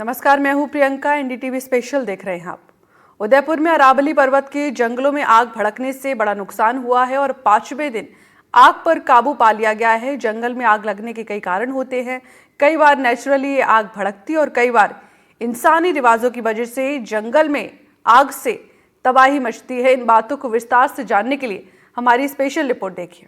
नमस्कार, मैं हूं प्रियंका। एनडीटीवी स्पेशल देख रहे हैं आप। उदयपुर में अरावली पर्वत के जंगलों में आग भड़कने से बड़ा नुकसान हुआ है और 5वें दिन आग पर काबू पा लिया गया है। जंगल में आग लगने के कई कारण होते हैं। कई बार नेचुरली आग भड़कती है और कई बार इंसानी रिवाजों की वजह से जंगल में आग से तबाही मचती है। इन बातों को विस्तार से जानने के लिए हमारी स्पेशल रिपोर्ट देखिए।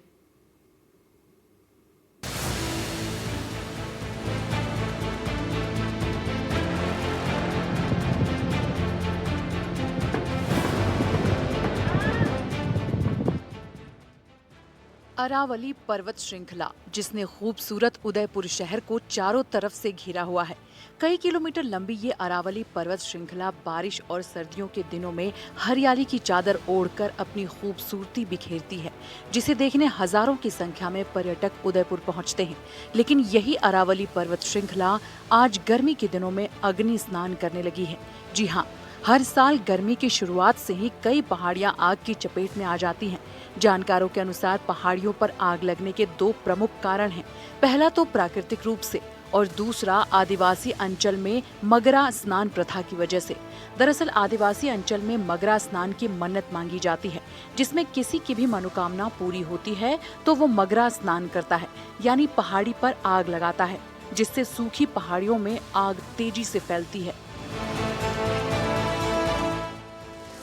अरावली पर्वत श्रृंखला, जिसने खूबसूरत उदयपुर शहर को चारों तरफ से घेरा हुआ है। कई किलोमीटर लंबी ये अरावली पर्वत श्रृंखला बारिश और सर्दियों के दिनों में हरियाली की चादर ओढ़कर अपनी खूबसूरती बिखेरती है, जिसे देखने हजारों की संख्या में पर्यटक उदयपुर पहुंचते हैं। लेकिन यही अरावली पर्वत श्रृंखला आज गर्मी के दिनों में अग्नि स्नान करने लगी है। जी हाँ, हर साल गर्मी की शुरुआत से ही कई पहाड़ियां आग की चपेट में आ जाती हैं। जानकारों के अनुसार पहाड़ियों पर आग लगने के दो प्रमुख कारण हैं। पहला तो प्राकृतिक रूप से और दूसरा आदिवासी अंचल में मगरा स्नान प्रथा की वजह से। दरअसल आदिवासी अंचल में मगरा स्नान की मन्नत मांगी जाती है, जिसमें किसी की भी मनोकामना पूरी होती है तो वो मगरा स्नान करता है, यानी पहाड़ी पर आग लगाता है, जिससे सूखी पहाड़ियों में आग तेजी से फैलती है।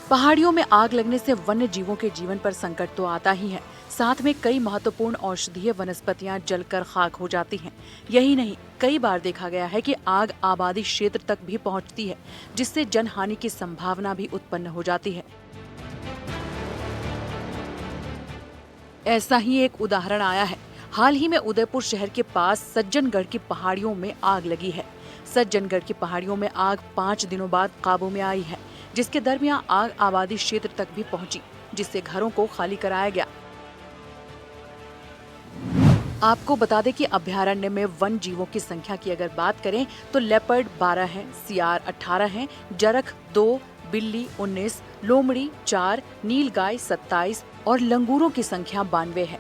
पहाड़ियों में आग लगने से वन्य जीवों के जीवन पर संकट तो आता ही है, साथ में कई महत्वपूर्ण औषधीय वनस्पतियां जलकर खाक हो जाती हैं। यही नहीं, कई बार देखा गया है कि आग आबादी क्षेत्र तक भी पहुंचती है, जिससे जनहानि की संभावना भी उत्पन्न हो जाती है। ऐसा ही एक उदाहरण आया है। हाल ही में उदयपुर शहर के पास सज्जनगढ़ की पहाड़ियों में आग लगी है। सज्जनगढ़ की पहाड़ियों में आग 5 दिनों बाद काबू में आई है, जिसके दरमियान आग आबादी क्षेत्र तक भी पहुंची, जिससे घरों को खाली कराया गया। आपको बता दें कि अभयारण्य में वन जीवों की संख्या की अगर बात करें तो लेपर्ड 12 हैं, सियार 18 हैं, जरख 2, बिल्ली 19, लोमड़ी 4, नीलगाय 27 और लंगूरों की संख्या 92 है।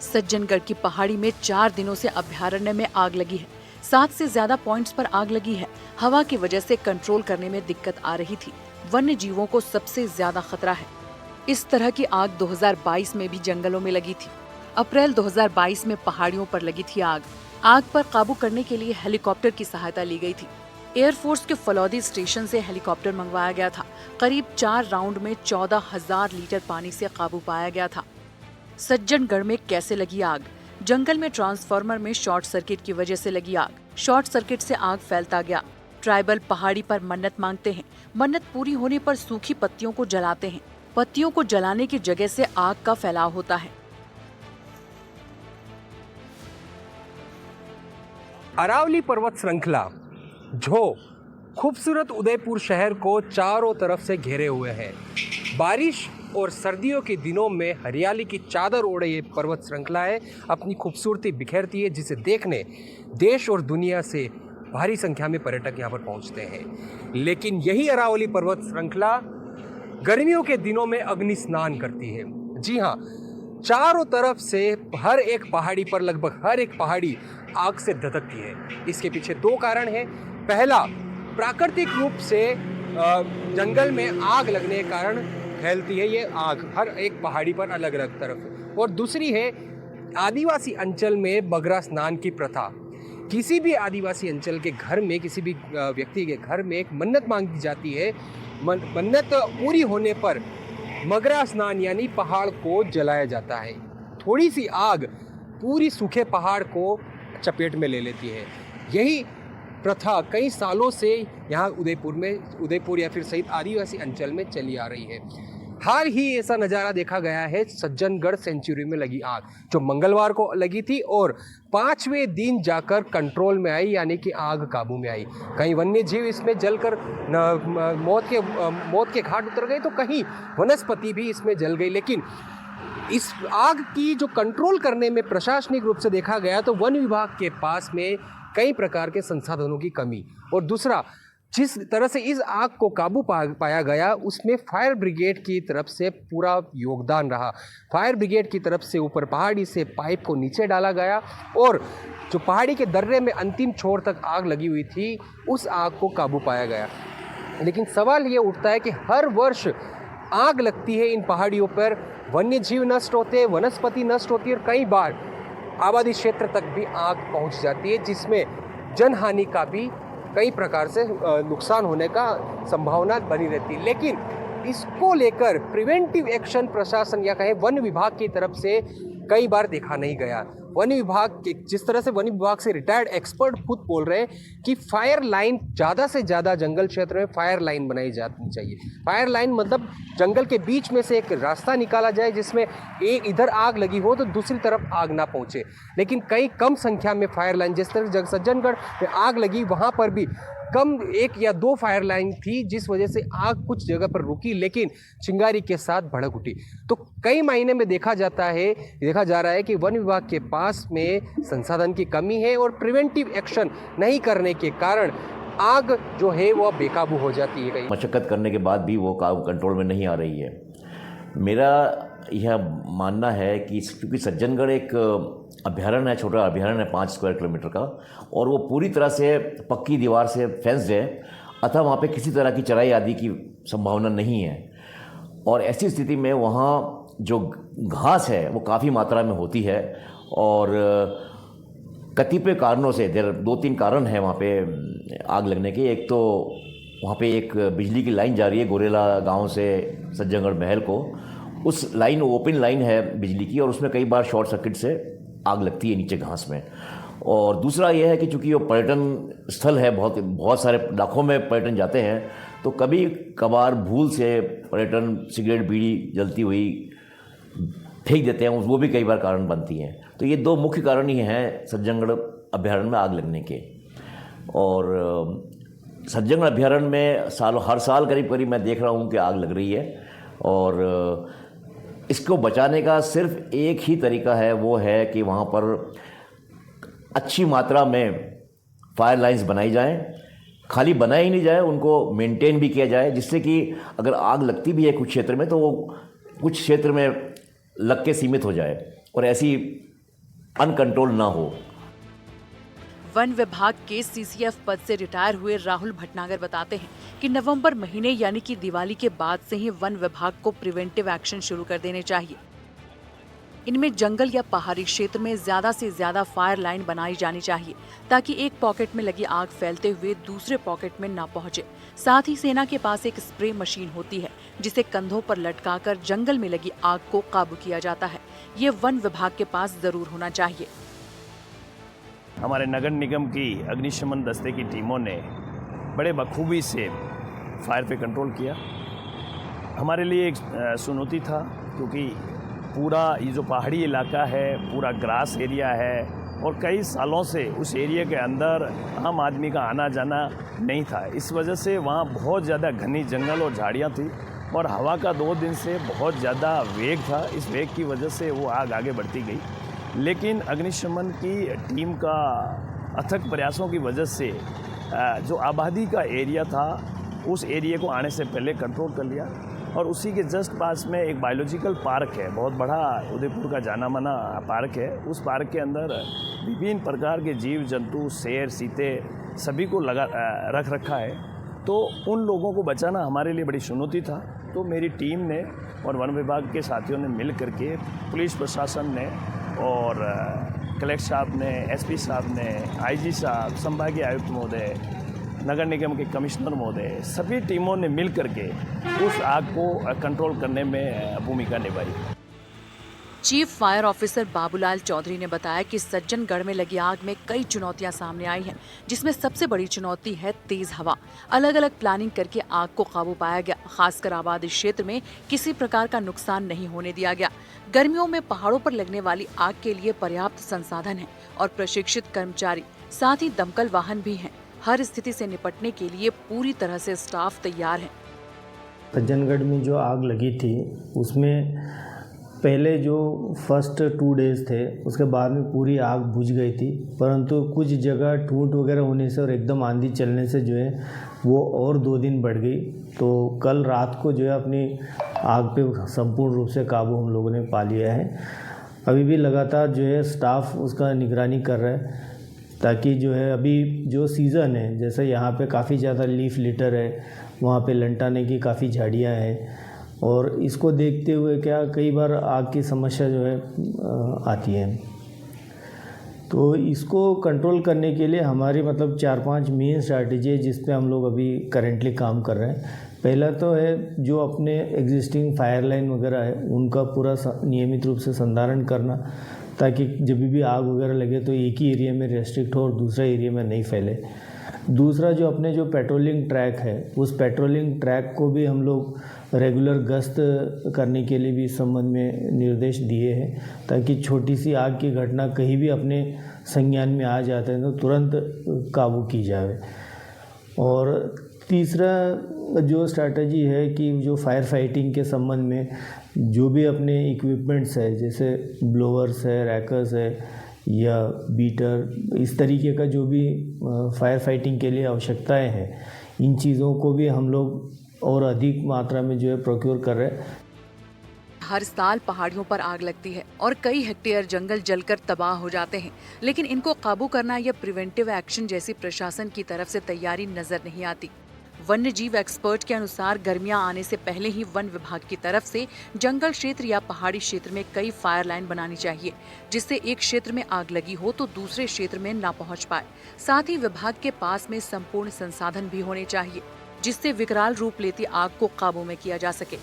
सज्जनगढ़ की पहाड़ी में 4 दिनों से अभयारण्य में आग लगी है। 7 से ज्यादा पॉइंट्स पर आग लगी है। हवा की वजह से कंट्रोल करने में दिक्कत आ रही थी। वन्य जीवों को सबसे ज्यादा खतरा है। इस तरह की आग 2022 में भी जंगलों में लगी थी। अप्रैल 2022 में पहाड़ियों पर लगी थी आग। आग पर काबू करने के लिए हेलीकॉप्टर की सहायता ली गई थी। एयरफोर्स के फलौदी स्टेशन से हेलीकॉप्टर मंगवाया गया था। करीब 4 राउंड में 14,000 लीटर पानी से काबू पाया गया था। सज्जनगढ़ में कैसे लगी आग? जंगल में ट्रांसफार्मर में शॉर्ट सर्किट की वजह से लगी आग। शॉर्ट सर्किट से आग फैलता गया। ट्राइबल पहाड़ी पर मन्नत मांगते हैं। मन्नत पूरी होने पर सूखी पत्तियों को जलाते हैं। पत्तियों को जलाने की जगह से आग का फैलाव होता है। अरावली पर्वत श्रृंखला जो खूबसूरत उदयपुर शहर को चारों तरफ से घेरे हुए है। बारिश और सर्दियों के दिनों में हरियाली की चादर ओढ़े ये पर्वत श्रृंखलाएं अपनी खूबसूरती बिखेरती है, जिसे देखने देश और दुनिया से भारी संख्या में पर्यटक यहाँ पर पहुँचते हैं। लेकिन यही अरावली पर्वत श्रृंखला गर्मियों के दिनों में अग्नि स्नान करती है। जी हाँ, चारों तरफ से हर एक पहाड़ी पर लगभग हर एक पहाड़ी आग से धधकती है। इसके पीछे 2 कारण हैं। पहला, प्राकृतिक रूप से जंगल में आग लगने के कारण फैलती है ये आग हर एक पहाड़ी पर अलग अलग तरफ। और दूसरी है आदिवासी अंचल में मगरा स्नान की प्रथा। किसी भी आदिवासी अंचल के घर में, किसी भी व्यक्ति के घर में एक मन्नत मांगी जाती है। मन्नत पूरी होने पर मगरा स्नान यानी पहाड़ को जलाया जाता है। थोड़ी सी आग पूरी सूखे पहाड़ को चपेट में ले लेती है। यही प्रथा कई सालों से यहाँ उदयपुर या फिर सहित आदिवासी अंचल में चली आ रही है। हाल ही ऐसा नज़ारा देखा गया है सज्जनगढ़ सेंचुरी में लगी आग, जो मंगलवार को लगी थी और 5वें दिन जाकर कंट्रोल में आई, यानी कि आग काबू में आई। कहीं वन्य जीव इसमें जलकर मौत के घाट उतर गए, तो कहीं वनस्पति भी इसमें जल गई। लेकिन इस आग की जो कंट्रोल करने में प्रशासनिक रूप से देखा गया तो वन विभाग के पास में कई प्रकार के संसाधनों की कमी, और दूसरा जिस तरह से इस आग को काबू पाया गया उसमें फायर ब्रिगेड की तरफ से पूरा योगदान रहा। फायर ब्रिगेड की तरफ से ऊपर पहाड़ी से पाइप को नीचे डाला गया और जो पहाड़ी के दर्रे में अंतिम छोर तक आग लगी हुई थी उस आग को काबू पाया गया। लेकिन सवाल ये उठता है कि हर वर्ष आग लगती है इन पहाड़ियों पर, वन्य जीव नष्ट होते हैं, वनस्पति नष्ट होती है और कई बार आबादी क्षेत्र तक भी आग पहुंच जाती है, जिसमें जनहानि का भी कई प्रकार से नुकसान होने का संभावना बनी रहती है। लेकिन इसको लेकर प्रिवेंटिव एक्शन प्रशासन या कहें वन विभाग की तरफ से कई बार देखा नहीं गया। वन विभाग के जिस तरह से वन विभाग से रिटायर्ड एक्सपर्ट खुद बोल रहे हैं कि फायर लाइन ज़्यादा से ज़्यादा जंगल क्षेत्र में फायर लाइन बनाई जानी चाहिए। फायर लाइन मतलब जंगल के बीच में से एक रास्ता निकाला जाए जिसमें एक इधर आग लगी हो तो दूसरी तरफ आग ना पहुंचे। लेकिन कई कम संख्या में फायर लाइन, जिस तरह सज्जनगढ़ में आग लगी वहाँ पर भी कम 1 या 2 फायर लाइन थी, जिस वजह से आग कुछ जगह पर रुकी लेकिन चिंगारी के साथ भड़क उठी। तो कई महीने में देखा जा रहा है कि वन विभाग के पास में संसाधन की कमी है और प्रिवेंटिव एक्शन नहीं करने के कारण आग जो है वो बेकाबू हो जाती है। कई मशक्कत करने के बाद भी वो कंट्रोल में नहीं आ रही है। मेरा यह मानना है कि क्योंकि सज्जनगढ़ एक अभ्यारण्य है, छोटा अभ्यारण्य है 5 स्क्वायर किलोमीटर का, और वो पूरी तरह से पक्की दीवार से फेंस्ड है, अतः वहाँ पे किसी तरह की चराई आदि की संभावना नहीं है। और ऐसी स्थिति में वहाँ जो घास है वो काफ़ी मात्रा में होती है और कतिपय कारणों से 2-3 कारण हैं वहाँ पे आग लगने के। एक तो वहाँ पे एक बिजली की लाइन जा रही है गोरेला गांव से सज्जनगढ़ महल को, उस लाइन ओपन लाइन है बिजली की और उसमें कई बार शॉर्ट सर्किट से आग लगती है नीचे घास में। और दूसरा यह है कि चूँकि वो पर्यटन स्थल है, बहुत सारे लाखों में पर्यटन जाते हैं, तो कभी कभार भूल से पर्यटन सिगरेट बीड़ी जलती हुई फेंक देते हैं, वो भी कई बार कारण बनती हैं। तो ये 2 मुख्य कारण ही हैं सज्जनगढ़ अभ्यारण्य में आग लगने के। और सज्जनगढ़ अभ्यारण्य में हर साल करीब मैं देख रहा हूँ कि आग लग रही है और इसको बचाने का सिर्फ एक ही तरीका है, वो है कि वहाँ पर अच्छी मात्रा में फायर लाइन्स बनाई जाएं। खाली बनाई ही नहीं जाए, उनको मेंटेन भी किया जाए, जिससे कि अगर आग लगती भी है कुछ क्षेत्र में तो वो कुछ क्षेत्र में लग के सीमित हो जाए और ऐसी अनकंट्रोल ना हो। वन विभाग के सीसीएफ पद से रिटायर हुए राहुल भटनागर बताते हैं कि नवंबर महीने यानी कि दिवाली के बाद से ही वन विभाग को प्रिवेंटिव एक्शन शुरू कर देने चाहिए। इनमें जंगल या पहाड़ी क्षेत्र में ज्यादा से ज्यादा फायर लाइन बनाई जानी चाहिए ताकि एक पॉकेट में लगी आग फैलते हुए दूसरे पॉकेट में ना पहुंचे। साथ ही सेना के पास एक स्प्रे मशीन होती है जिसे कंधों पर लटकाकर जंगल में लगी आग को काबू किया जाता है। ये वन विभाग के पास जरूर होना चाहिए। हमारे नगर निगम की अग्निशमन दस्ते की टीमों ने बड़े बखूबी से फायर पे कंट्रोल किया। हमारे लिए एक चुनौती था क्योंकि पूरा ये जो पहाड़ी इलाका है पूरा ग्रास एरिया है और कई सालों से उस एरिया के अंदर आम आदमी का आना जाना नहीं था। इस वजह से वहाँ बहुत ज़्यादा घनी जंगल और झाड़ियाँ थी और हवा का 2 दिन से बहुत ज़्यादा वेग था। इस वेग की वजह से वो आग आगे बढ़ती गई, लेकिन अग्निशमन की टीम का अथक प्रयासों की वजह से जो आबादी का एरिया था उस एरिया को आने से पहले कंट्रोल कर लिया। और उसी के जस्ट पास में एक बायोलॉजिकल पार्क है, बहुत बड़ा उदयपुर का जाना माना पार्क है। उस पार्क के अंदर विभिन्न प्रकार के जीव जंतु, शेर, चीते सभी को रख रखा है, तो उन लोगों को बचाना हमारे लिए बड़ी चुनौती था। तो मेरी टीम ने और वन विभाग के साथियों ने मिल करके, पुलिस प्रशासन ने और कलेक्टर साहब ने, एसपी साहब ने, आईजी साहब, संभागीय आयुक्त महोदय, नगर निगम के कमिश्नर महोदय, सभी टीमों ने मिल करके उस आग को कंट्रोल करने में भूमिका निभाई। Chief fire officer Babulal Chaudhary ने बताया कि सज्जनगढ़ में लगी आग में कई चुनौतियां सामने आई हैं, जिसमें सबसे बड़ी चुनौती है तेज हवा। अलग अलग प्लानिंग करके आग को काबू पाया गया। खासकर आबादी क्षेत्र में किसी प्रकार का नुकसान नहीं होने दिया गया। गर्मियों में पहाड़ों पर लगने वाली आग के लिए पर्याप्त संसाधन है और प्रशिक्षित कर्मचारी, साथ ही दमकल वाहन भी हैं। हर स्थिति से निपटने के लिए पूरी तरह से स्टाफ तैयार है। सज्जनगढ़ में जो आग लगी थी उसमें पहले जो फर्स्ट 2 डेज थे उसके बाद में पूरी आग बुझ गई थी, परंतु कुछ जगह टूट वगैरह होने से और एकदम आंधी चलने से जो है वो और 2 दिन बढ़ गई। तो कल रात को जो है अपनी आग पे संपूर्ण रूप से काबू हम लोगों ने पा लिया है। अभी भी लगातार जो है स्टाफ उसका निगरानी कर रहा है, ताकि जो है अभी जो सीज़न है, जैसे यहाँ पे काफ़ी ज़्यादा लीफ लिटर है, वहाँ पे लंटाने की काफ़ी झाड़ियाँ हैं, और इसको देखते हुए क्या कई बार आग की समस्या जो है आती है। तो इसको कंट्रोल करने के लिए हमारी मतलब 4-5 मेन स्ट्रैटेजी है जिस पे हम लोग अभी करेंटली काम कर रहे हैं। पहला तो है जो अपने एग्जिस्टिंग फायर लाइन वगैरह है उनका पूरा नियमित रूप से संधारण करना, ताकि जब भी आग वगैरह लगे तो एक ही एरिया में रेस्ट्रिक्ट हो और दूसरा एरिया में नहीं फैले। दूसरा जो अपने जो पेट्रोलिंग ट्रैक है उस पेट्रोलिंग ट्रैक को भी हम लोग रेगुलर गश्त करने के लिए भी इस संबंध में निर्देश दिए हैं, ताकि छोटी सी आग की घटना कहीं भी अपने संज्ञान में आ जाते हैं तो तुरंत काबू की जाए। और तीसरा जो स्ट्रैटेजी है कि जो फायर फाइटिंग के संबंध में जो भी अपने इक्विपमेंट्स है, जैसे ब्लोअर्स है, रैकर्स है या बीटर, इस तरीके का जो भी फायर फाइटिंग के लिए आवश्यकताएं हैं, इन चीज़ों को भी हम लोग और अधिक मात्रा में जो है प्रोक्योर कर रहे हैं। हर साल पहाड़ियों पर आग लगती है और कई हेक्टेयर जंगल जलकर तबाह हो जाते हैं, लेकिन इनको काबू करना या प्रिवेंटिव एक्शन जैसी प्रशासन की तरफ से तैयारी नजर नहीं आती। वन्य जीव एक्सपर्ट के अनुसार गर्मियां आने से पहले ही वन विभाग की तरफ से जंगल क्षेत्र या पहाड़ी क्षेत्र में कई फायर लाइन बनानी चाहिए, जिससे एक क्षेत्र में आग लगी हो तो दूसरे क्षेत्र में ना पहुंच पाए। साथ ही विभाग के पास में संपूर्ण संसाधन भी होने चाहिए, जिससे विकराल रूप लेती आग को काबू में किया जा सके।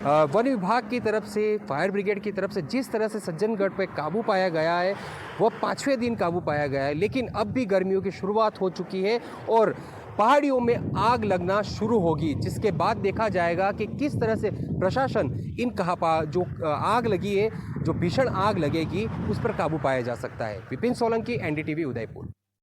वन विभाग की तरफ से, फायर ब्रिगेड की तरफ से जिस तरह से सज्जनगढ़ पे काबू पाया गया है वो 5वें दिन काबू पाया गया है, लेकिन अब भी गर्मियों की शुरुआत हो चुकी है और पहाड़ियों में आग लगना शुरू होगी, जिसके बाद देखा जाएगा कि किस तरह से प्रशासन इन जो आग लगी है, जो भीषण आग लगेगी, उस पर काबू पाया जा सकता है। विपिन सोलंकी, NDTV, उदयपुर।